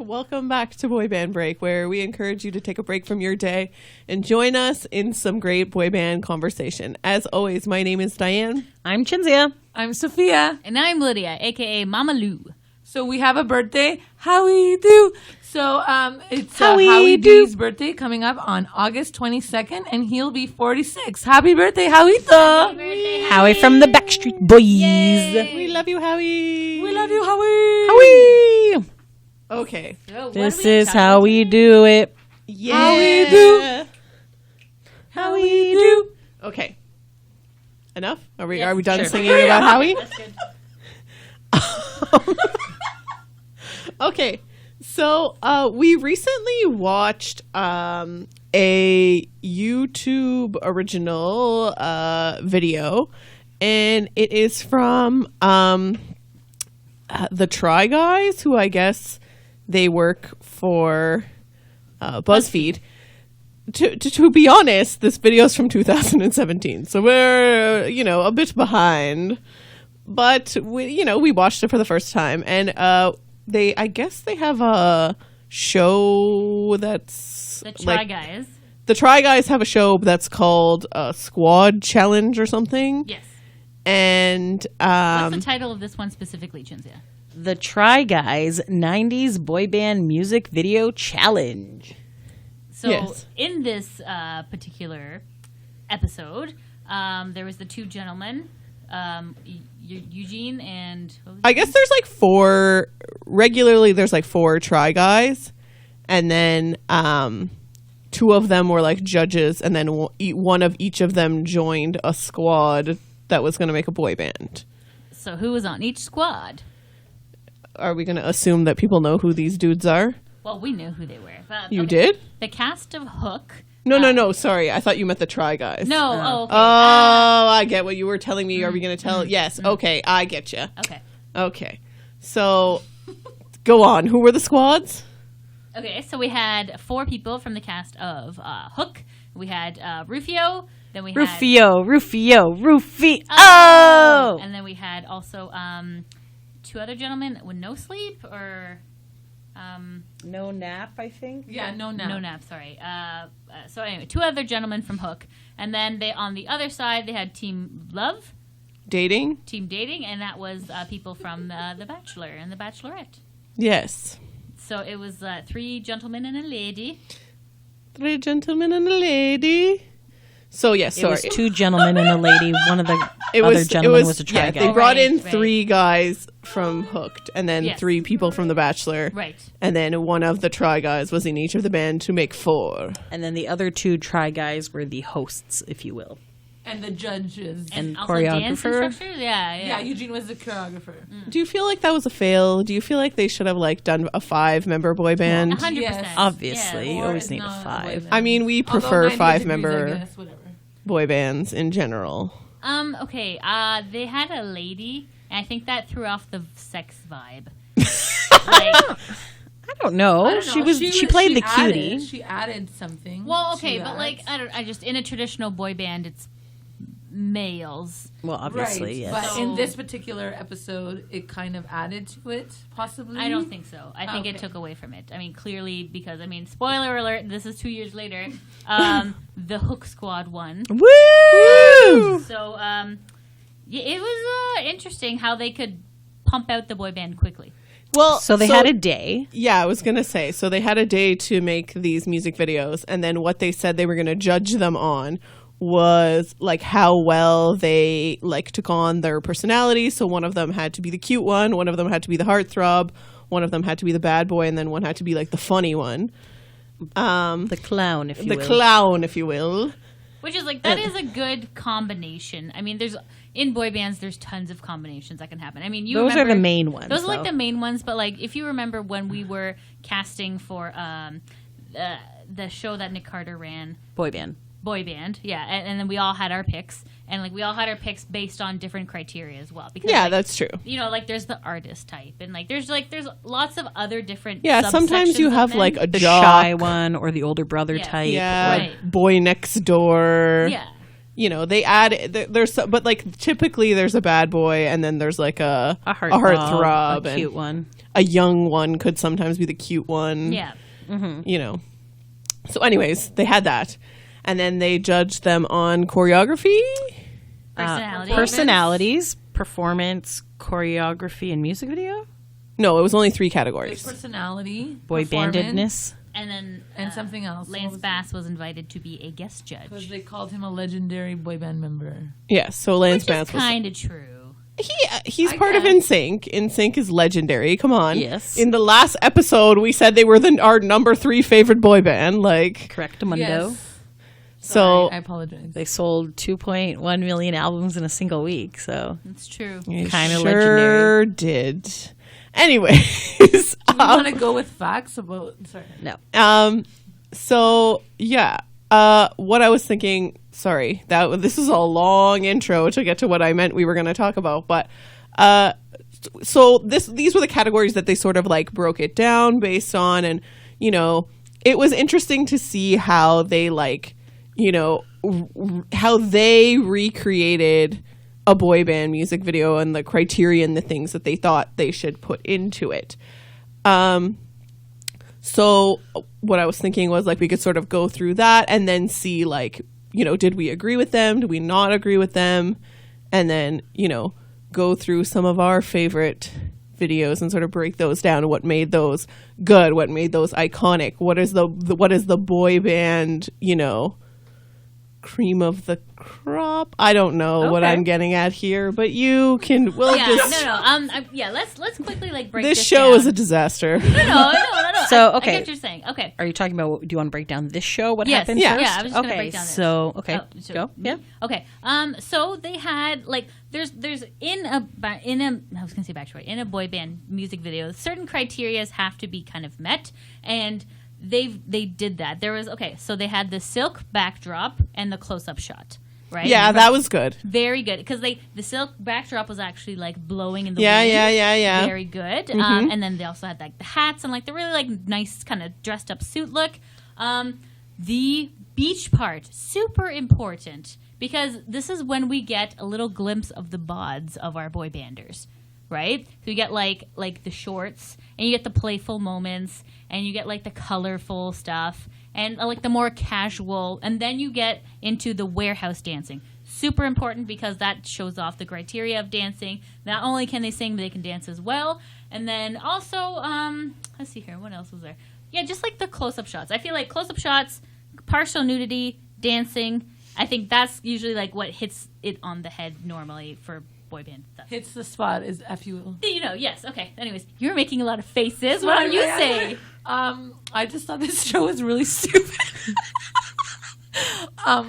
Welcome back to Boy Band Break, where we encourage you to take a break from your day and join us in some great boy band conversation. As always, my name is Diane. I'm Chinzia. I'm Sophia. And I'm Lydia, a.k.a. Mama Lou. So we have a birthday. How we do? So it's Howie Howie do. D's birthday coming up on August 22nd, and he'll be 46. Happy birthday, Howie! Howie from the Backstreet Boys. We love you, Howie. We love you, Howie. Howie. Okay. So what This are we is talking how about we today? do it. Yeah. How we do. How we do. Okay. Enough? Are we Yes. done Sure. singing about Howie? That's good. Okay. So we recently watched a YouTube original video, and it is from the Try Guys, who I guess they work for BuzzFeed. To be honest, this video is from 2017, so we're a bit behind. But we watched it for the first time, and I guess they have a show that's The Try Guys. The Try Guys have a show that's called Squad Challenge or something. Yes. And What's the title of this one specifically, Chinzia? The Try Guys 90s Boy Band Music Video Challenge. So Yes. in this particular episode, there was the two gentlemen, Eugene and... I guess there's regularly there's four Try Guys, and then two of them were judges, and then one of each of them joined a squad that was going to make a boy band. So who was on each squad? Are we going to assume that people know who these dudes are? Well, we knew who they were. But, You okay. did? The cast of Hook. No, sorry. I thought you meant the Try Guys. No, oh, okay. I get what you were telling me. Are we going to tell? Yes. Okay, I get you. Okay. Okay. So, go on. Who were the squads? Okay, so we had four people from the cast of Hook. We had Rufio. Then we had... Rufio. Oh! And then we had also two other gentlemen with no sleep or... No nap, I think. Yeah, no nap. No nap, sorry. So anyway, two other gentlemen from Hook. And then they on the other side, they had Team Love, Dating? Team Dating, and that was people from The Bachelor and The Bachelorette. Yes. So it was three gentlemen and a lady. Three gentlemen and a lady. So, yes, It sorry. was two gentlemen and a lady. One of the other gentlemen was a Try Guy. They brought in Right. three guys from Hooked, and then Yes. three people from The Bachelor. Right. And then one of the Try Guys was in each of the band to make four. And then the other two Try Guys were the hosts, if you will. And the judges. And also dance choreographer? instructors? Yeah. Yeah, Eugene was the choreographer. Do you feel like that was a fail? Do you feel like they should have done a 5-member boy band? 100%. Yes. Obviously. Yeah. You Or always it's need a not 5. boy I mean, we Although prefer 90 degrees, 5-member I guess, whatever. boy bands in general. Okay. They had a lady, and I think that threw off the sex vibe. I don't know. I don't know. She played the added- cutie. She added something. Well, to okay, but that. I just in a traditional boy band, it's males. Well, obviously, right. yes. But in this particular episode, it kind of added to it, possibly. I don't think so. I think it Okay. took away from it. I mean, clearly because spoiler alert. This is 2 years later. The Hook Squad won. Woo! So yeah, it was interesting how they could pump out the boy band quickly. Well, So they had a day. Yeah, I was going to say. So they had a day to make these music videos, and then what they said they were going to judge them on was how well they took on their personality. So one of them had to be the cute one of them had to be the heartthrob, one of them had to be the bad boy, and then one had to be the funny one. The clown, if you will. The clown, if you will. Which is that is a good combination. I mean, in boy bands, there's tons of combinations that can happen. I mean, Those are the main ones. Those are though. the main ones, but if you remember when we were casting for the show that Nick Carter ran, boy band. Boy Band, yeah, and then we all had our picks, and we all had our picks based on different criteria as well. Because Yeah, that's true. there's the artist type, and there's lots of other different. Yeah, sometimes you subsections have of men. a The jock. shy one or the older brother Yeah. type. Yeah, Right. boy next door. Yeah. They add there's but typically there's a bad boy, and then there's a A heartthrob, heartthrob, a and cute one. a young one could sometimes be the cute one. Yeah. You know. So anyways, they had that. And then they judged them on choreography. Personalities, performance, choreography, and music video. No, it was only 3 categories. Personality, Boy performance, bandedness. And then and something else. Lance Bass was invited to be a guest Because judge. they called him a legendary boy band member. Yeah, so Lance Which is Bass was... kind of true. He's I part of guess. NSYNC. NSYNC is legendary. Come on. Yes. In the last episode, we said they were our number 3 favorite boy band. Like, Correct, Mundo. Yes. so I apologize. They sold 2.1 million albums in a single week, so That's true. you kinda sure legendary. did. Anyways, You want to go with facts about? Sorry. no. So yeah, what I was thinking. Sorry, this is a long intro to get to what I meant we were going to talk about. But so these were the categories that they sort of like broke it down based on, and you know, it was interesting to see how they like, you know, how they recreated a boy band music video and the criteria and the things that they thought they should put into it. So what I was thinking was like we could sort of go through that and then see like, you know, did we agree with them? Did we not agree with them? And then, you know, go through some of our favorite videos and sort of break those down. What made those good? What made those iconic? What is the boy band, you know, cream of the crop? I don't know what Okay. I'm getting at here, but you can. We'll Yeah, just. yeah, let's quickly like break This this show down. is a disaster. No. So, I okay. get what you're saying. Okay. Are you talking about? Do you want to break down this show? What Yes. happened Yeah. first? Yeah, I was just gonna okay. break down this. So okay, Oh, so- go. Yeah. Okay. So they had like there's in a I was gonna say backstory in a boy band music video, certain criterias have to be kind of met, and they did that. There was so they had the silk backdrop and the close up shot, right? Yeah, that was good. very good because the silk backdrop was actually like blowing in the Yeah, wind. yeah. Very good. And then they also had like the hats and like the really like nice kind of dressed up suit look. The beach part, super important because this is when we get a little glimpse of the bods of our boy banders, right? So you get like the shorts and you get the playful moments and you get like the colorful stuff and like the more casual, and then you get into the warehouse dancing. Super important because that shows off the criteria of dancing. Not only can they sing, but they can dance as well. And then also, let's see here, what else was there? Yeah, just like the close-up shots. I feel like close-up shots, partial nudity, dancing. I think that's usually like what hits it on the head normally for boy band stuff. Hits the spot is FU. You know, yes. Okay. Anyways, you're making a lot of faces. What do you say? I just thought this show was really stupid.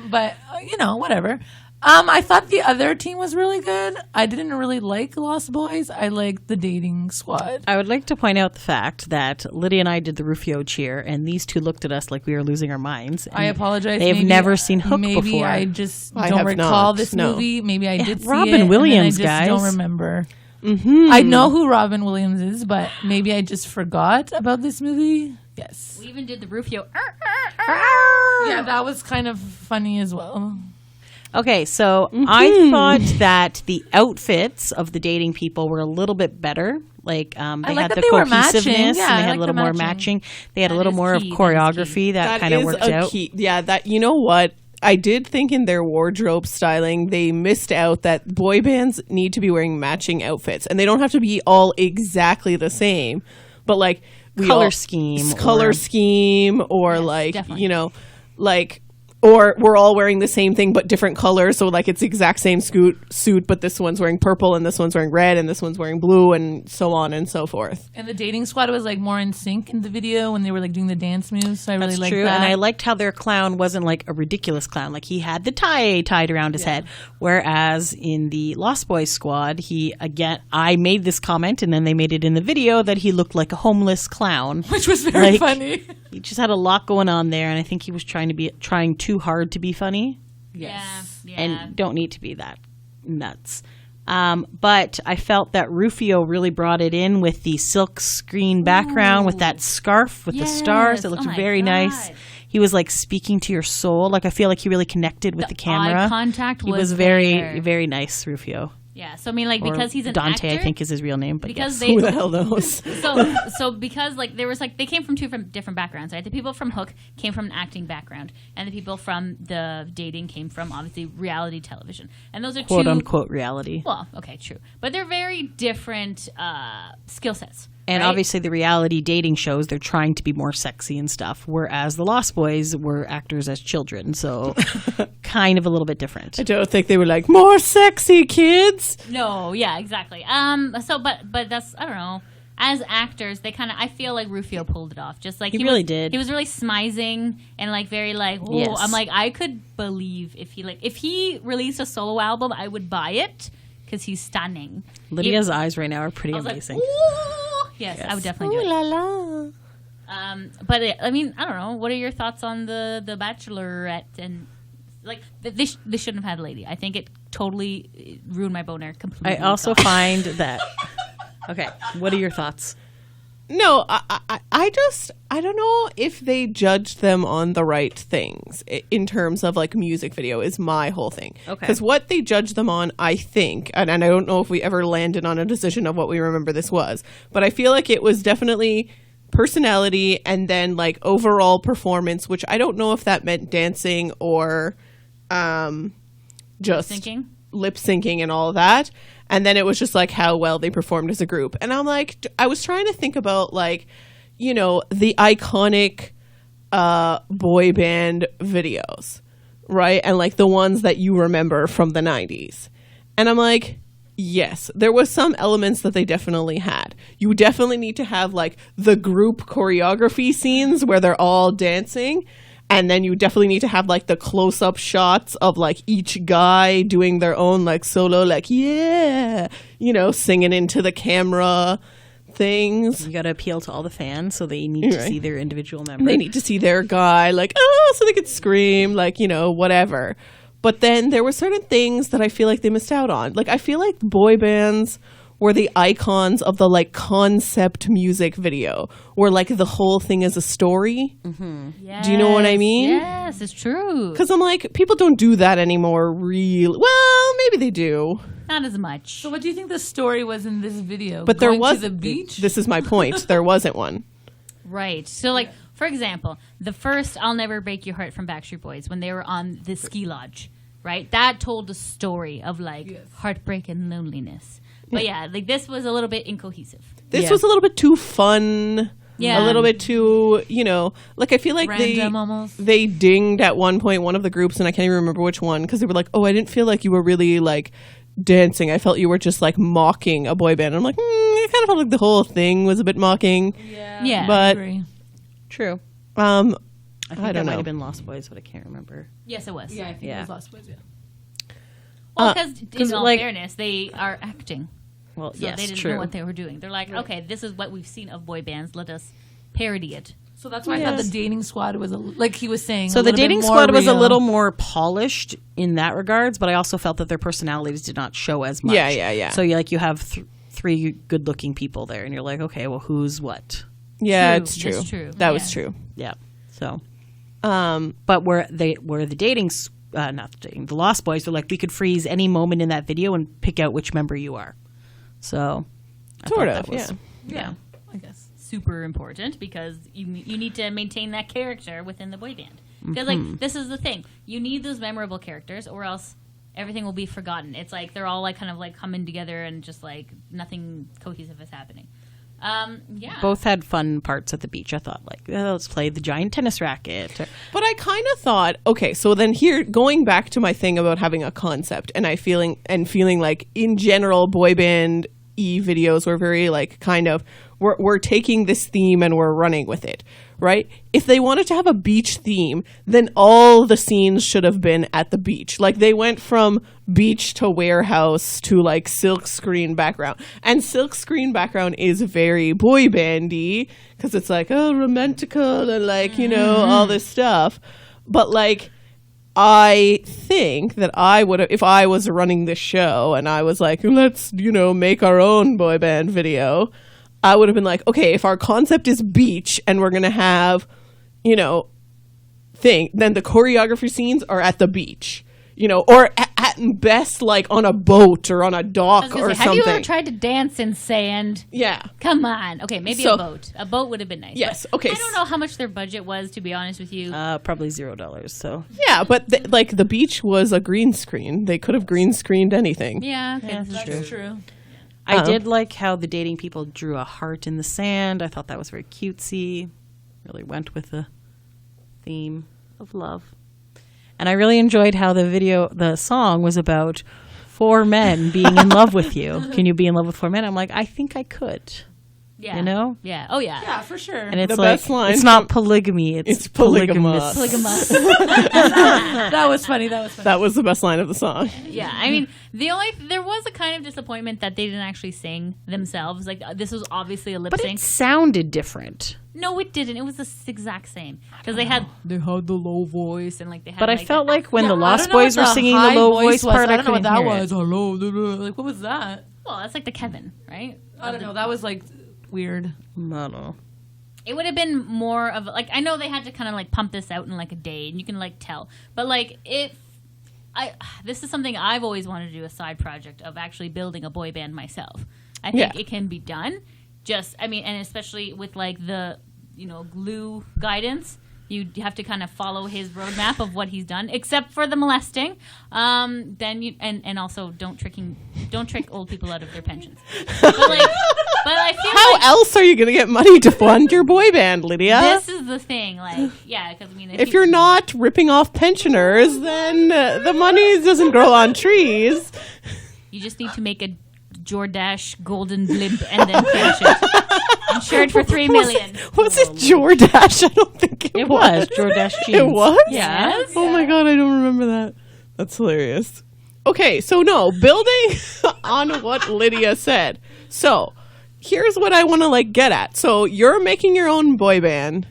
But you know, whatever. I thought the other team was really good. I didn't really like Lost Boys. I liked the Dating Squad. I would like to point out the fact that Lydia and I did the Rufio cheer, and these two looked at us like we were losing our minds. I apologize. They've Maybe- never seen Hook maybe before. I just I don't have recall not, this no. movie. Maybe I did see Robin it, Williams, and then I just guys. don't remember. I know who Robin Williams is, but maybe I just forgot about this movie. Yes. We even did the Rufio. Yeah, that was kind of funny as well. Okay, so I thought that the outfits of the dating people were a little bit better. Like they like had that the they were cohesiveness matching. and Yeah, they I had like a little the more matching. matching. They had a little is more of key, that is choreography key. that kind of is worked a out. key. Yeah, that you know what? I did think in their wardrobe styling, they missed out that boy bands need to be wearing matching outfits, and they don't have to be all exactly the same. But like Color scheme color or- scheme, or Yes, like definitely. you know, like. Or we're all wearing the same thing but different colors, so like it's the exact same suit, but this one's wearing purple and this one's wearing red and this one's wearing blue and so on and so forth. And the Dating Squad was like more in sync in the video when they were like doing the dance moves. So I really That's liked true, that. and I liked how their clown wasn't like a ridiculous clown. Like he had the tie tied around his head, whereas in the Lost Boys squad, I made this comment, and then they made it in the video that he looked like a homeless clown. which was very Like- funny. He just had a lot going on there, and I think he was trying too hard to be funny. Yeah. And don't need to be that nuts. But I felt that Rufio really brought it in with the silk screen background with that scarf with the stars. Yes. It looked Oh my very nice. God. He was like speaking to your soul. Like I feel like he really connected with the camera. Eye contact He was was very, there. very nice, Rufio. Yeah, so I mean, like, Or because he's an Dante, actor, I think is his real name. But because yes. they Who the hell knows? so because like there was like they came from two from different backgrounds, right? The people from Hook came from an acting background, and the people from the dating came from obviously reality television, and those are quote two unquote reality. Well, okay, true, but they're very different skill sets. And right? obviously, the reality dating shows, they're trying to be more sexy and stuff, whereas the Lost Boys were actors as children, so kind of a little bit different. I don't think they were like, more sexy kids. No, yeah, exactly. So, but that's I don't know. As actors, they kind of I feel like Rufio pulled it off. Just like He really was, did. He was really smizing and like very like. Ooh, Yes. I'm like I could believe if he released a solo album, I would buy it because he's stunning. Lydia's eyes right now are pretty I was amazing. like, ooh, yes, I would definitely do it. Ooh la la. But I mean, I don't know. What are your thoughts on the Bachelorette and like they shouldn't have had a lady. I think it totally ruined my boner completely. I also find that. Okay, what are your thoughts? No, I don't know if they judged them on the right things in terms of like music video is my whole thing. Okay. Because what they judged them on, I think, and I don't know if we ever landed on a decision of what we remember this was, but I feel like it was definitely personality and then like overall performance, which I don't know if that meant dancing or just Syncing? lip syncing and all of that. And then it was just like how well they performed as a group. And I'm like, I was trying to think about like, you know, the iconic boy band videos, right? And like the ones that you remember from the 90s. And I'm like, yes, there was some elements that they definitely had. You definitely need to have like the group choreography scenes where they're all dancing. And then you definitely need to have like the close-up shots of like each guy doing their own like solo, like, yeah, you know, singing into the camera things. You got to appeal to all the fans, so they need to Right. see their individual member. They need to see their guy, like, oh, so they could scream, like, you know, whatever. But then there were certain things that I feel like they missed out on. Like, I feel like boy bands were the icons of the, like, concept music video, where, like, the whole thing is a story. Yes, Do you know what I mean? Yes, it's true. Because I'm like, people don't do that anymore, really. Well, maybe they do. Not as much. So what do you think the story was in this video? But there Going was to the beach. This is my point. There wasn't one. Right. So, like, for example, the first I'll Never Break Your Heart from Backstreet Boys, when they were on the ski lodge, right? That told the story of, like, heartbreak and loneliness. But, yeah, like, this was a little bit incohesive. This Yeah. was a little bit too fun. Yeah. A little bit too, you know, like I feel like Random almost. they dinged at one point one of the groups, and I can't even remember which one, because they were like, oh, I didn't feel like you were really like dancing. I felt you were just like mocking a boy band. I'm like, I kind of felt like the whole thing was a bit mocking. Yeah. But Agree. True. I think don't that know. might have been Lost Boys, but I can't remember. Yes, it was. Yeah, I think Yeah. it was Lost Boys. Yeah. Well, because in all like- fairness, they are acting. Well, So yes, they didn't true. know what they were doing. They're like, okay, this is what we've seen of boy bands. Let us parody it. So that's why I thought the dating squad was like he was saying. So a the little bit dating more squad was a real. little more polished in that regards, but I also felt that their personalities did not show as much. Yeah. So you have three good-looking people there, and you're like, okay, well, who's what? Yeah, True. it's true. That's true. That was Yeah. true. Yeah. So, Um, but where the dating, not the dating, the Lost Boys, they're like, we could freeze any moment in that video and pick out which member you are. So, I Sort thought of, that was- Yeah, I guess. Super important because you need to maintain that character within the boy band. Because like this is the thing, you need those memorable characters, or else everything will be forgotten. It's like they're all like kind of like coming together and just like nothing cohesive is happening. Yeah. Both had fun parts at the beach. I thought, like, let's play the giant tennis racket. But I kind of thought, okay, so then here, going back to my thing about having a concept, and feeling like in general, boy band videos were very like kind of we're taking this theme and we're running with it, right? If they wanted to have a beach theme, then all the scenes should have been at the beach. Like they went from beach to warehouse to like silk screen background, and silk screen background is very boy bandy because it's like romantical and like, you know, all this stuff. But like, I think that I would have, if I was running this show and I was like, let's, you know, make our own boy band video, I would have been like, okay, if our concept is beach and we're going to have, you know, then the choreography scenes are at the beach. you know, or at best, like on a boat or on a dock or Have something. you ever tried to dance in sand? Yeah. Come on. Okay, maybe So- a boat. A boat would have been nice. Yes, But okay. I don't know how much their budget was, to be honest with you. Probably $0. So Yeah, but like the beach was a green screen. They could have green screened anything. yeah, okay. That's true. I did like how the dating people drew a heart in the sand. I thought that was very cutesy. Really went with the theme of love. And I really enjoyed how the song was about 4 men being in love with you. Can you be in love with 4 men? I'm like, I think I could. Yeah. You know? Yeah. Oh, yeah. Yeah, for sure. And it's The like, best line it's not polygamy, It's it's polygamous. polygamous. That was funny. That was the best line of the song. Yeah, I mean, there was a kind of disappointment that they didn't actually sing themselves. Like, this was obviously a lip But sync. it sounded different. No, it didn't. It was the exact same. Because they had the low voice and, like, they had, But I like, felt like when the I Lost don't know Boys what were singing the high low voice was. part, I I don't know what couldn't that hear it. was. Hello, like what was that? well, that's like the Kevin, right? I don't know. That was like weird. I don't know. It would have been more of, like, I know they had to kind of, like, pump this out in, like, a day, and you can, like, tell. But, like, this is something I've always wanted to do, a side project of actually building a boy band myself. I think it can be done. And especially with, like, the, you know, glue guidance, you have to kind of follow his roadmap of what he's done, except for the molesting. Then you and also don't trick old people out of their pensions. But I feel How like else are you going to get money to fund your boy band, Lydia? this is the thing. Like, yeah, because I mean, If you're not ripping off pensioners, then the money doesn't grow on trees. you just need to make a Jordache golden blimp and then crash it. Insured for $3 million. Was it Jordache? I don't think it, It was Jordache jeans. It was? Yes. Oh my god, I don't remember that. That's hilarious. Okay, so no, building on what Lydia said. So, here's what I want to like get at. So, you're making your own boy band,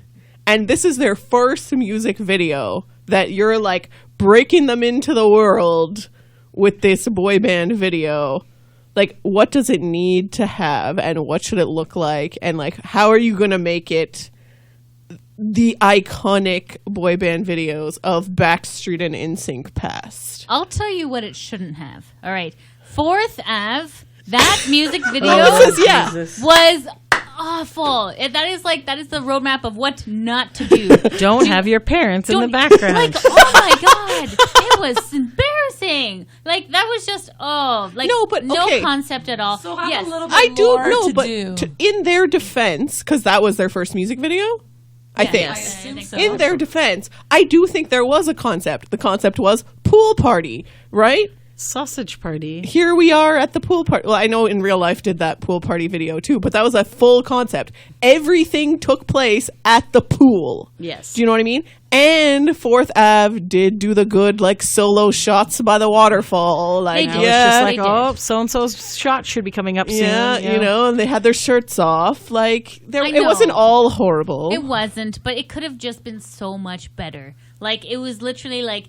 and this is their first music video that you're like breaking them into the world with this boy band video. Like, what does it need to have, and what should it look like, and like, how are you going to make it the iconic boy band videos of Backstreet and NSYNC past? I'll tell you what it shouldn't have. All right. 4th Ave, that music video This is, yeah. was awful. That is the roadmap of what not to do. Don't have your parents in the Don't- background. Like, oh my god, it was embarrassing. Like, that was just No, but, okay. concept at all. So have yes, a little bit I do more know, to but do. in their defense, because that was their first music video, I think. I assume so. In their defense, I do think there was a concept. The concept was pool party, right? Sausage party. Here we are at the pool party. Well, I know in real life did that pool party video too, but that was a full concept. Everything took place at the pool. Yes. Do you know what I mean? And 4th Ave did do the good like solo shots by the waterfall. Like, They Now did. it's just yeah, like, They did. oh, so-and-so's shot should be coming up soon. yeah, you know, and they had their shirts off. Like, I it wasn't know. all horrible. it wasn't, but it could have just been so much better. Like, it was literally like,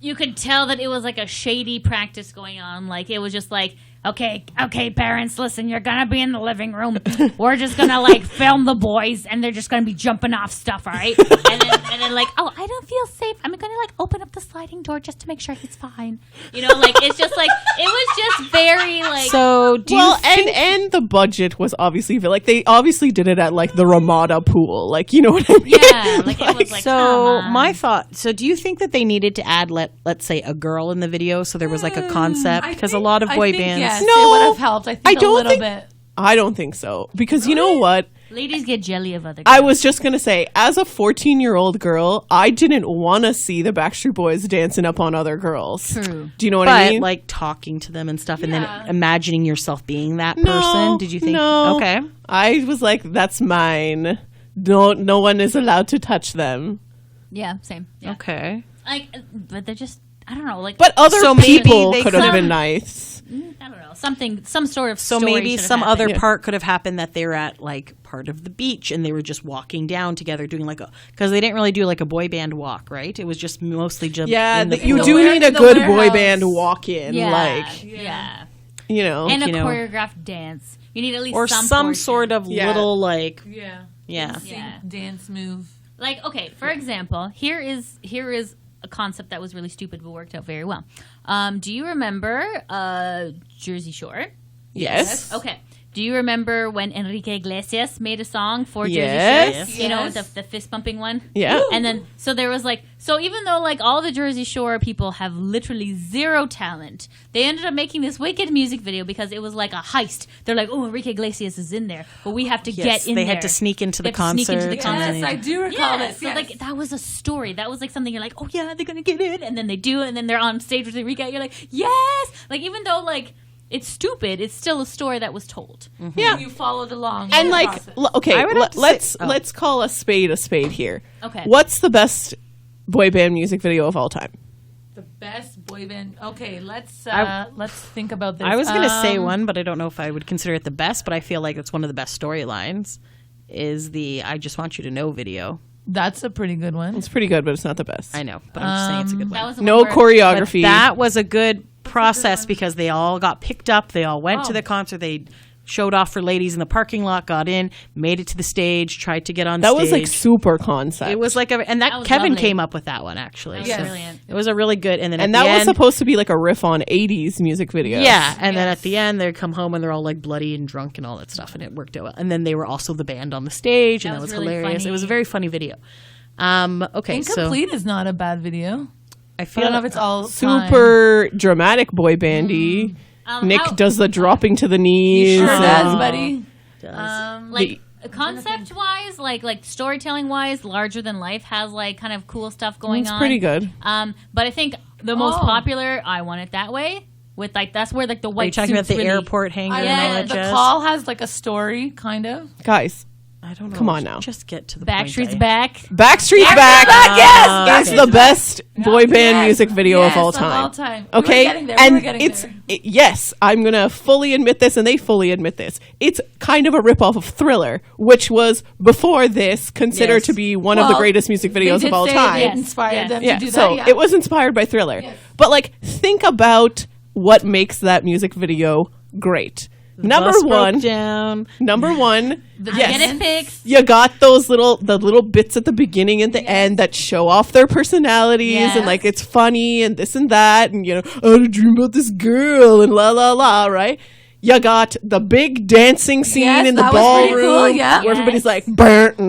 you could tell that it was like a shady practice going on. Like, it was just like, okay, parents, listen, you're gonna be in the living room. We're just gonna like film the boys, and they're just gonna be jumping off stuff, all right? And then like, oh, I don't feel safe. I'm gonna like open up the sliding door just to make sure he's fine. You know, like, it's just like, it was just very like. So, do well, you think... and the budget was obviously like they obviously did it at like the Ramada pool, like, you know what I mean? yeah, like it was like. come So on. my thought. So do you think that they needed to add, let's say, a girl in the video, so there was like a concept? Because a lot of boy bands. Yes, No, it would have helped. I think I a don't little think- bit. I don't think so, because you know what? Ladies get jelly of other. I girls. was just gonna say, as a 14-year-old girl, I didn't want to see the Backstreet Boys dancing up on other girls. True. Do you know what But I mean? like talking to them and stuff, and Yeah. then imagining yourself being that No, person. Did you think? No. Okay. I was like, that's mine. No one is allowed to touch them. Yeah, same. Yeah. Okay. Like, but they're just. I don't know. Like, But other So maybe people they could have could- been nice. I don't know. Some sort of. So story maybe should have some other happened. part could have happened that they were at like part of the beach and they were just walking down together doing like because they didn't really do like a boy band walk, right? It was just mostly just Yeah, in the you pool. do ware- need a the good boy warehouse. band walk-in, Yeah, like, yeah, you know. and a you know. choreographed dance. You need at least or some portion. sort of Yeah. little like Yeah. yeah. Yeah. Dance move. Like, okay, for example, here is a concept that was really stupid but worked out very well. Do you remember Jersey Shore? Yes. Okay. Do you remember when Enrique Iglesias made a song for Jersey Yes. Shore? You know, the fist bumping one? Yeah. And then, so there was like, so even though like all the Jersey Shore people have literally zero talent, they ended up making this wicked music video because it was like a heist. They're like, oh, Enrique Iglesias is in there, but we have to get in they there. had to sneak into the They had to sneak into the concert. concert. Yes, I do recall Yeah, this. so yes. like that was a story. That was like something you're like, oh yeah, they're gonna get in, and then they do, and then they're on stage with Enrique. You're like, yes, like even though like it's stupid, it's still a story that was told. Yeah. you followed along. And the like, process. okay, I would have to let's say- oh. let's call a spade here. Okay. What's the best boy band music video of all time? the best boy band. Okay, let's think about this. I was going to say one, but I don't know if I would consider it the best, but I feel like it's one of the best storylines is the I Just Want You to Know video. That's a pretty good one. It's pretty good, but it's not the best. I know, but I'm just saying it's a good one. That was the No one where- But choreography. that was a good process because they all got picked up. They all went to the concert. They showed off for ladies in the parking lot, got in, made it to the stage, tried to get on that stage. was like super concept. It was like and That was Kevin lovely. came up with that one actually. That was So brilliant. it was a really good. And then and at that the was end, supposed to be like a riff on 80s music videos. yeah. And then at the end, they come home and they're all like bloody and drunk and all that stuff, and it worked out well. And then they were also the band on the stage, and That that was was really hilarious. funny. It was a very funny video. Okay, so Incomplete is not a bad video. I I feel don't know if it's all time. super dramatic boy bandy. Nick how- does the dropping to the knees. Sure and- does, buddy. like concept wise, like storytelling wise, Larger Than Life has like kind of cool stuff going It's on. pretty good. But I think the most Oh. popular, I Want It That Way, with like that's where like the Are you white talking about suits the really- airport hangar I and all know that the jazz? call has like a story, kind of. Guys, I don't know. Come on now. Just get to the point. Backstreet's I- Back. Backstreet's Back, yes! is the best boy band Yes! music video Yes, of all of all time. time. We were Okay, getting there, we and were getting it's there. yes, I'm gonna fully admit this, and they fully admit this. It's kind of a ripoff of Thriller, which was before this considered Yes. to be one of the Well, greatest music videos they of did all say time. It inspired Yes. them Yeah, to do so that. Yeah. it was inspired by Thriller. Yes. But like, think about what makes that music video great. Number Bus broke one, down. number one, yes. Get it fixed. You got those the little bits at the beginning and the end that show off their personalities Yes. and like it's funny and this and that and I had a dream about this girl and la la la, right? You got the big dancing scene Yes, in the that was pretty ballroom cool, yeah. where everybody's Yes. like burnt,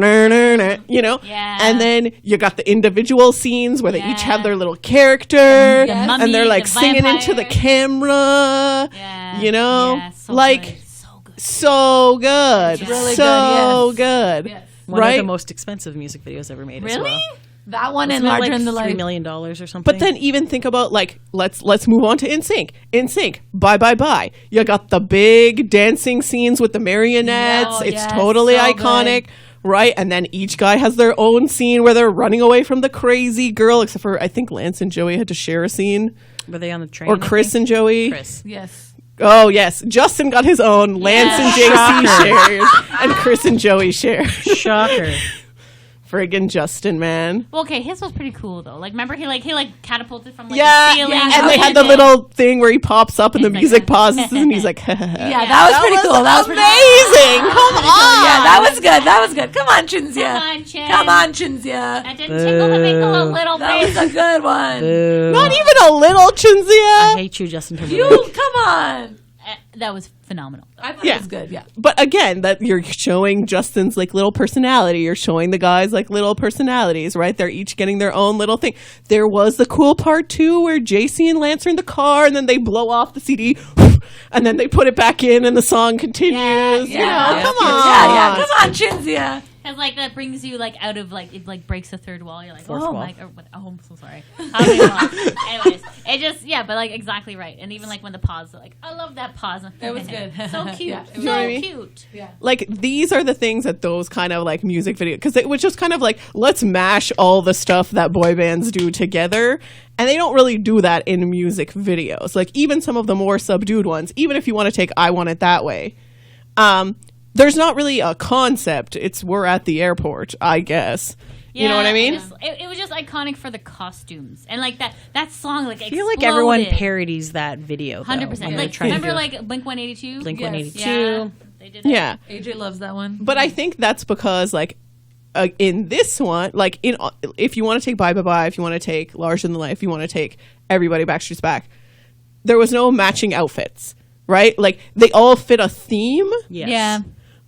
you know? Yeah. And then you got the individual scenes where they each have Yeah. their little character Yes. mummy, and they're like the singing into the vampire. camera. Yeah. You know? Yeah, so like good. So good. so good. It's really so good, yes. good. Yes. One Right? of the most expensive music videos ever made. As Really? well. That one and Wasn't it Larger like Than the $3 Life. million or something. But then even think about like let's move on to NSYNC. NSYNC, Bye Bye Bye. You got the big dancing scenes with the marionettes. Oh, it's yes, totally so iconic, right? And then each guy has their own scene where they're running away from the crazy girl. Except for I think Lance and Joey had to share a scene, were they on the train? or I Chris think? and Joey. Chris. Yes. Oh yes, Justin got his own. Lance and JC Shocker. shared, and Chris and Joey shared. Shocker. Friggin' Justin, man. Well, okay, his was pretty cool though. Like, remember he catapulted from like Yeah, the ceiling. and they had the little thing where he pops up and the He's like, music pauses and he's like, Yeah, that was pretty cool. That was pretty amazing. Come on. Yeah, that was good. That was good. Come on, Chinzia. Come on, Chin. Come on, Chinzia. I didn't tickle the winkle a little That bit. was a good one. Boo. Not even a little, I Chinzia. hate you, Justin You, Timberlake. come on. That was phenomenal. I thought Yeah. it was good. Yeah. But again, that you're showing Justin's like little personality. You're showing the guys like little personalities, right? They're each getting their own little thing. There was the cool part too, where JC and Lance are in the car, and then they blow off the CD, and then they put it back in, and the song continues. You know, Yeah. come Yeah, on. yeah. Come on, Chinzia. Because like that brings you like out of like it like breaks the third wall. You're like, Fourth oh wall. my, or what? Oh, I'm so sorry. How many walls? Anyways, it just but like exactly right. And even like when the pause, like I love that pause. It was good. So cute, Yeah, it was so what I mean? cute. Like these are the things that those kind of like music video, because it was just kind of like let's mash all the stuff that boy bands do together, and they don't really do that in music videos. Like even some of the more subdued ones, even if you want to take I Want It That Way, there's not really a concept. It's we're at the airport, I guess. You know what I mean? It was just iconic for the costumes and like that song. Like I feel like everyone parodies that video. 100%. When they're Like trying to remember do like Blink 182. Blink Yes. 182. Yeah, they did. That. Yeah. AJ loves that one. But I think that's because like in this one, like if you want to take Bye Bye Bye, if you want to take Larger Than Life, if you want to take Everybody Backstreet's Back, there was no matching outfits, right? Like they all fit a theme, Yes. Yeah.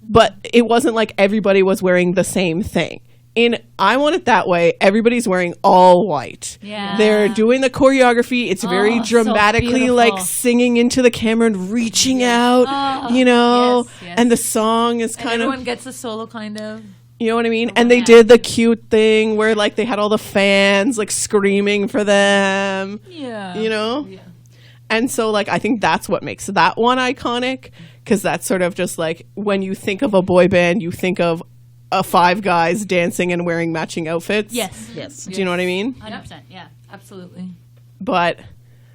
but it wasn't like everybody was wearing the same thing. In I Want It That Way, everybody's wearing all white. Yeah. They're doing the choreography. It's very so dramatically beautiful. like singing into the camera and reaching out, you know? yes, yes. And the song is And kind of, everyone gets a solo, kind of. you know what I mean? And they did the cute thing where like they had all the fans like screaming for them, Yeah. you know? Yeah. And so, like, I think that's what makes that one iconic, because that's sort of just like when you think of a boy band, you think of 5 guys dancing and wearing matching outfits. Yes. Yes. Do you know what I mean? 100%. Yeah. Absolutely. But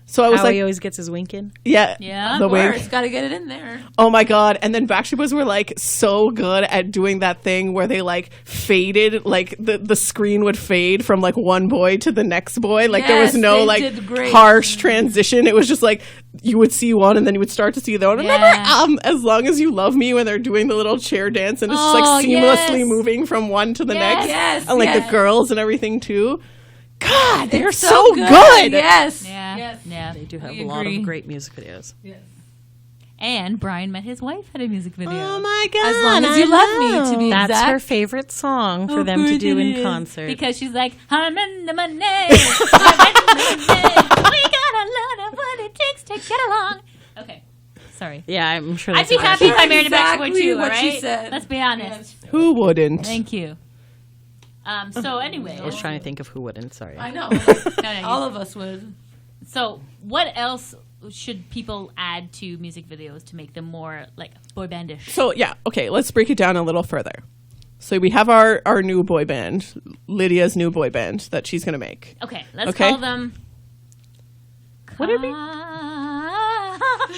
so I was How he like, always gets his wink in. yeah, Yeah. the Of way. course, got to get it in there. Oh my god! And then Backstreet Boys were like so good at doing that thing where they like faded, like the screen would fade from like one boy to the next boy. Like there was Yes, no they like did great. harsh transition. It was just like you would see one and then you would start to see the other. Yeah. Remember, As Long As You Love Me, when they're doing the little chair dance and it's just Oh, like seamlessly yes. moving from one to the Yes. next, Yes, and like yes. the girls and everything too. God, they're It's so good. Yes. Yeah. Yes. Yeah. They do have We a lot agree. of great music videos. Yes. And Brian Met His Wife had a music video. Oh my god! As long as you love me, to be That's exact. her favorite song for them to do in concert. Because she's like, I'm in the money. I'm in the money. We gotta learn what it takes to get along. Okay. Sorry. yeah, I'm sure. I'd That's be what happy if I Sure, married a Backstreet Boy exactly too, what she alright? said. Let's be honest. Who wouldn't? Thank you. So anyway, I was trying to think of who wouldn't. Sorry. I know. no, All of us would. So what else should people add to music videos to make them more like boy bandish? So yeah, okay, let's break it down a little further. So we have our new boy band, Lydia's new boy band that she's gonna make. Okay, let's Okay. call them. Would it be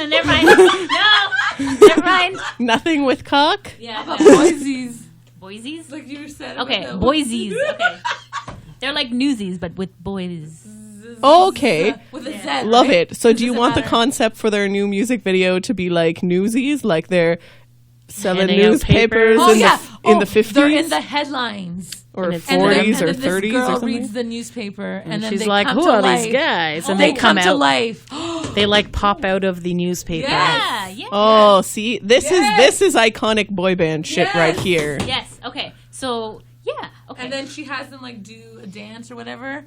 Never mind. No, never mind. Nothing with cock? Yeah, But no. Boise's, Boise's. like you said. Okay, about the- Boise's. Okay, they're like Newsies, but with boys. Okay, With a Z. love right? it. So do you Doesn't want the matter. concept for their new music video to be like Newsies, like they're selling Handing out newspapers papers? Oh in yeah, in the 50s They're in the headlines. or And it's 40s and or then 30s this girl or something? reads the newspaper, and, then she's they like, come "Who to are life. these guys?" And They they come to out. life. They like pop out of the newspaper. Yeah, yeah. Oh, see, this Yes. is iconic boy band shit Yes. right here. Yes. Okay. So yeah. Okay. And then she has them like do a dance or whatever.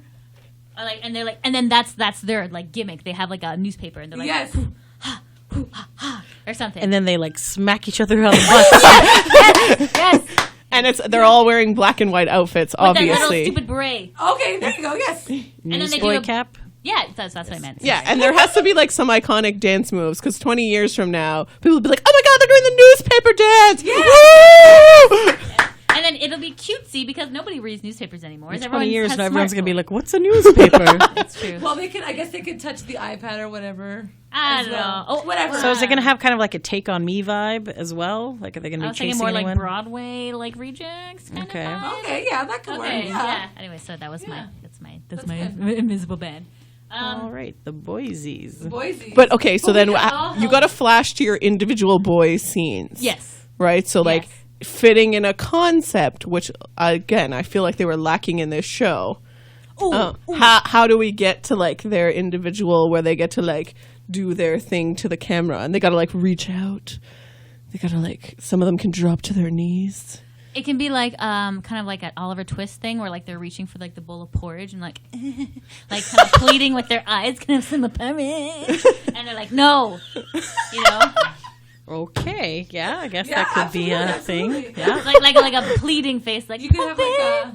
Like, and they're like, and then that's their like gimmick. They have like a newspaper, and they're like, Yes. or something. And then they like smack each other on the butt. yes, And they're all wearing black and white outfits, with that little obviously. stupid beret. Okay, there you go. Yes. And then they Newsboy do a, cap. Yeah, that's what I meant. Yeah, and there has to be like some iconic dance moves because 20 years from now, people will be like, "Oh my God, they're doing the newspaper dance!" Woo! And then it'll be cutesy because nobody reads newspapers anymore. In 20 Everyone years, has now everyone's gonna be smartphones. like, "What's a newspaper?" That's true. Well, they could. I guess they could touch the iPad or whatever. I as don't well. know. Oh, Whatever. So is it gonna have kind of like a Take on Me vibe as well? Like, are they gonna I be was thinking chasing more anyone? like Broadway, like rejects kind Okay. of vibe. Okay, yeah, that could Okay, work. yeah. Anyway, so that was Yeah. that's That's my good. invisible band. All right, the Boise's. Boise. But okay, so then got- you got to flash to your individual boy scenes. Yes. Right? So, like, Yes. fitting in a concept, which, again, I feel like they were lacking in this show. How do we get to, like, their individual where they get to, like, do their thing to the camera? And they got to, like, reach out. They got to, like, some of them can drop to their knees. It can be like kind of like an Oliver Twist thing where like they're reaching for like the bowl of porridge and like like kind of pleading with their eyes, can I have some porridge? And they're like, no, you know, Okay, yeah, I guess Yeah, that could be a absolutely, thing. absolutely. Yeah. like a pleading face, like you could have like a.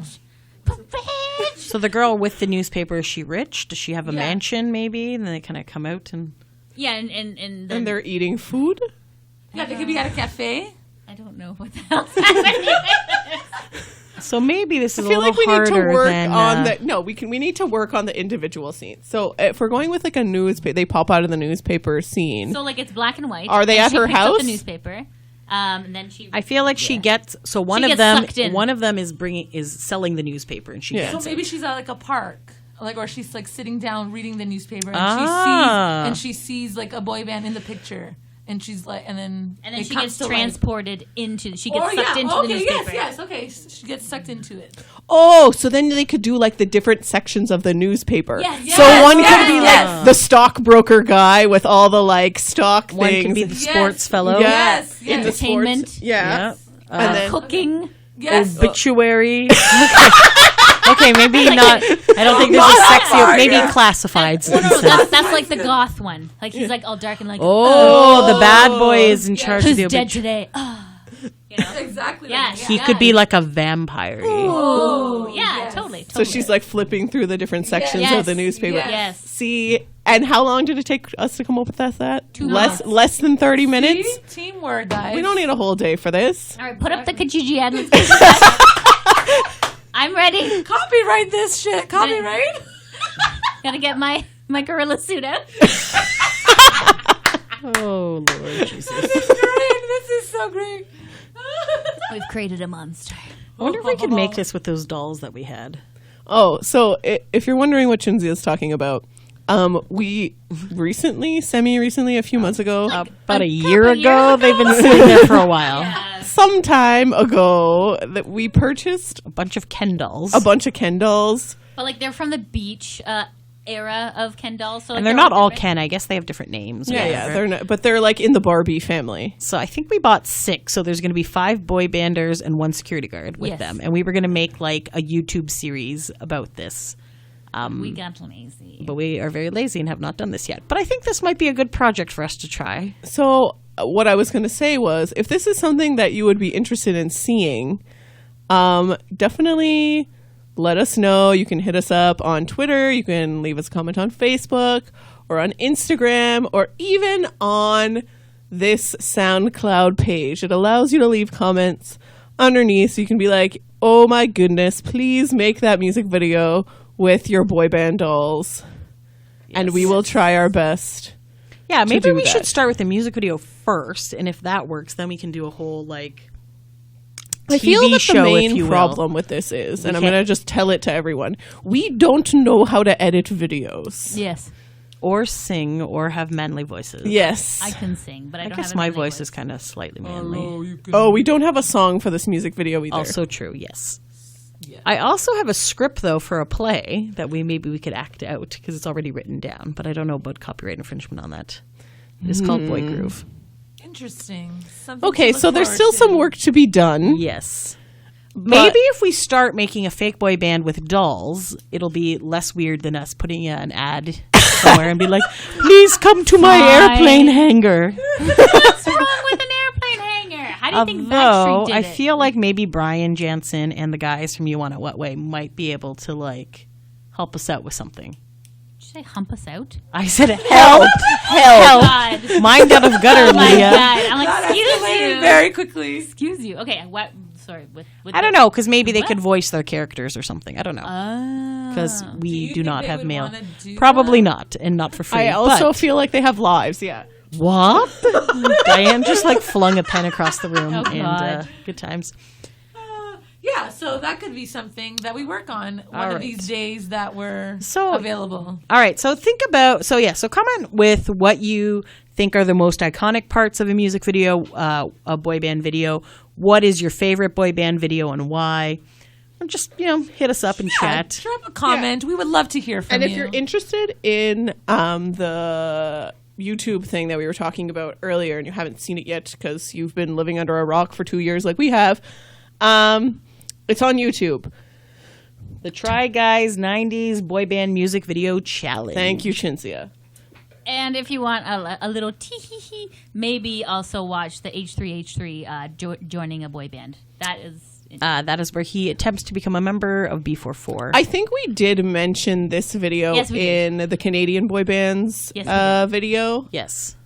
porridge. So the girl with the newspaper, is she rich? Does she have a Yeah. mansion maybe? And then they kind of come out and Yeah, and then And they're eating food? Yeah, they could be at a cafe. I don't know what the hell's happening. so maybe this is I feel a little like we need to harder work than on the no. We need to work on the individual scenes. So if we're going with like a newspaper, they pop out of the newspaper scene. So like it's black and white. Are they and at she her picks up house? the newspaper, and then she. I feel like she gets so one She of gets them sucked in. is selling the newspaper and she Yeah. gets So maybe she's at like a park, like, or she's like sitting down reading the newspaper, and Ah. she sees like a boy band in the picture, and she's like, and then it she comes gets to life. transported into. She gets Oh, sucked yeah. into Okay, the newspaper. yes, okay. She gets sucked into it. Oh, so then they could do like the different sections of the newspaper. Yes, so yes, one yes, could be yes. like the stockbroker guy with all the like stock One things. could be the Yes. sports fellow. Yeah. Yes, In the yes. Entertainment. sports. Yeah. Yeah. And then Cooking. Yes. Obituary. Okay, maybe not. I don't think there's a sexy. Maybe classifieds. No, instead. that's like the goth one. Like he's like all dark and like, Oh, the bad boy is in charge who's of the dead obituary. today? Oh. You know? Exactly. Yeah, like that. He could be like a vampire. Oh, yeah, yes. totally. so she's like flipping through the different sections Yes. of the newspaper. Yes. Yes. See, and how long did it take us to come up with that? 2 Less months. less than 30 minutes. See? Teamwork, guys. We don't need a whole day for this. All right, put up the Kijiji ad. Let's get this. I'm ready. Copyright this shit. Copyright. Gotta get my gorilla suit out. Oh Lord Jesus! This is great. This is so great. We've created a monster. I wonder if we could make this with those dolls that we had. Oh, so if you're wondering what Chinzia is talking about, we semi-recently, a few months ago, About a year ago, they've been sitting there for a while. some time ago, that we purchased A bunch of Ken dolls. a bunch of Ken dolls. But like they're from the beach era of Ken dolls, so like, And they're not all different. Ken. I guess they have different names. or Yeah, whatever. they're not, but they're like in the Barbie family. So I think we bought 6. So there's going to be 5 boy banders and 1 security guard with Yes. them. And we were going to make like a YouTube series about this. We got lazy. But we are very lazy and have not done this yet. But I think this might be a good project for us to try. So what I was going to say was, if this is something that you would be interested in seeing, definitely let us know. You can hit us up on Twitter. You can leave us a comment on Facebook or on Instagram or even on this SoundCloud page. It allows you to leave comments underneath, so you can be like, oh my goodness, please make that music video with your boy band dolls. And we will try our best. Yeah, maybe do we that. should start with the music video first. And if that works, then we can do a whole like TV I feel that show, the main if you will. problem with this is, and I'm can't- going to just tell it to everyone, we don't know how to edit videos. Yes, Or sing or have manly voices. Yes. I can sing, but I, I don't guess have a my manly voice is kind of slightly manly. Oh, we don't have a song for this music video either. Also true, yes. I also have a script though for a play that we could act out because it's already written down, but I don't know about copyright infringement on that. It's called Boy Groove. Interesting. Something Okay, to look so there's forward still to. some work to be done. Yes. Maybe if we start making a fake boy band with dolls, it'll be less weird than us putting an ad somewhere and be like, please come to my Fine. airplane hangar. What's wrong with an airplane hanger? How do you think Although Backstreet did I it? feel like maybe Brian Jansen and the guys from You Want It What Way might be able to like help us out with something. Did you say hump us out? I said help. Oh, God. Mind out of gutter, Oh my Leah. God. I'm like, That excuse escalated you. very quickly. Excuse you. Okay, what? Sorry. With I don't know, because maybe they could voice their characters or something. I don't know. Oh. Because Do we you do think not they have would male. wanna do Probably that? not, and not for free. I also but- feel like they have lives, yeah. What? Diane just like flung a pen across the room, Oh, and God. good times. Yeah, so that could be something that we work on one All of right. these days that were So- available. All right, so think about so comment with what you think are the most iconic parts of a music video, a boy band video. What is your favorite boy band video and why? Or just hit us up and chat. Drop a comment. We would love to hear from And you. if you're interested in the YouTube thing that we were talking about earlier and you haven't seen it yet because you've been living under a rock for 2 years like we have, it's on YouTube. The Try Guys 90s boy band music video challenge. Thank you, Chinzia. And if you want a little tee-hee-hee, maybe also watch the H3H3 joining a boy band. That is where he attempts to become a member of B44. I think we did mention this video Yes, we did. in the Canadian boy bands Yes, we video. yes.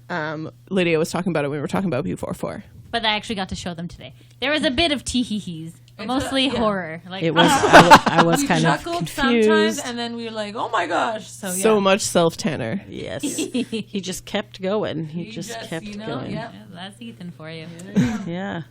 Lydia was talking about it when we were talking about B44. But I actually got to show them today. There was a bit of tee-hee-hees, mostly horror. Like It was. I was we kind of chuckled confused. sometimes, and then we were like, "Oh my gosh!" So yeah. So much self-tanner. Yes, he just kept going. He just kept going. Yeah. That's Ethan for you. Yeah.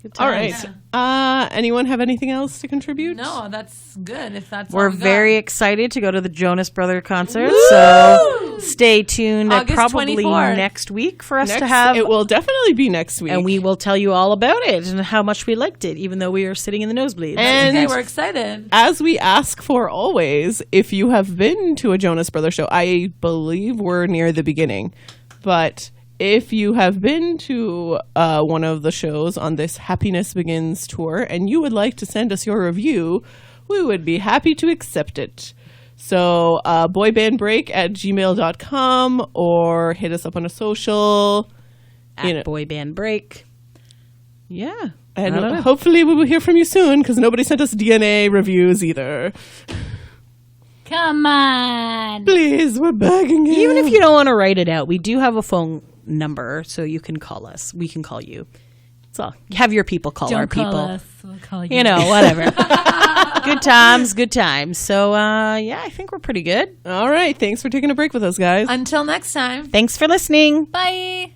Good All times. right. Anyone have anything else to contribute? No, that's good. If that's We're all we got. very excited to go to the Jonas Brother concert. So Stay tuned August probably 24th. next week for us to have. It will definitely be next week. and we will tell you all about it and how much we liked it, even though we are sitting in the nosebleeds. And Okay, we're excited. as we ask for always, if you have been to a Jonas Brothers show, I believe we're near the beginning, but if you have been to one of the shows on this Happiness Begins tour and you would like to send us your review, we would be happy to accept it. So boybandbreak@gmail.com or hit us up on a social. At Boy Band Break. Yeah. And I don't know. hopefully we will hear from you soon because nobody sent us DNA reviews either. Come on. Please, we're begging you. Even if you don't want to write it out, we do have a phone number, so you can call us. We can call you. So have your people call our Don't call people. us. We'll call you. You know, whatever. Good times, good times. So, yeah, I think we're pretty good. All right. Thanks for taking a break with us, guys. Until next time. Thanks for listening. Bye.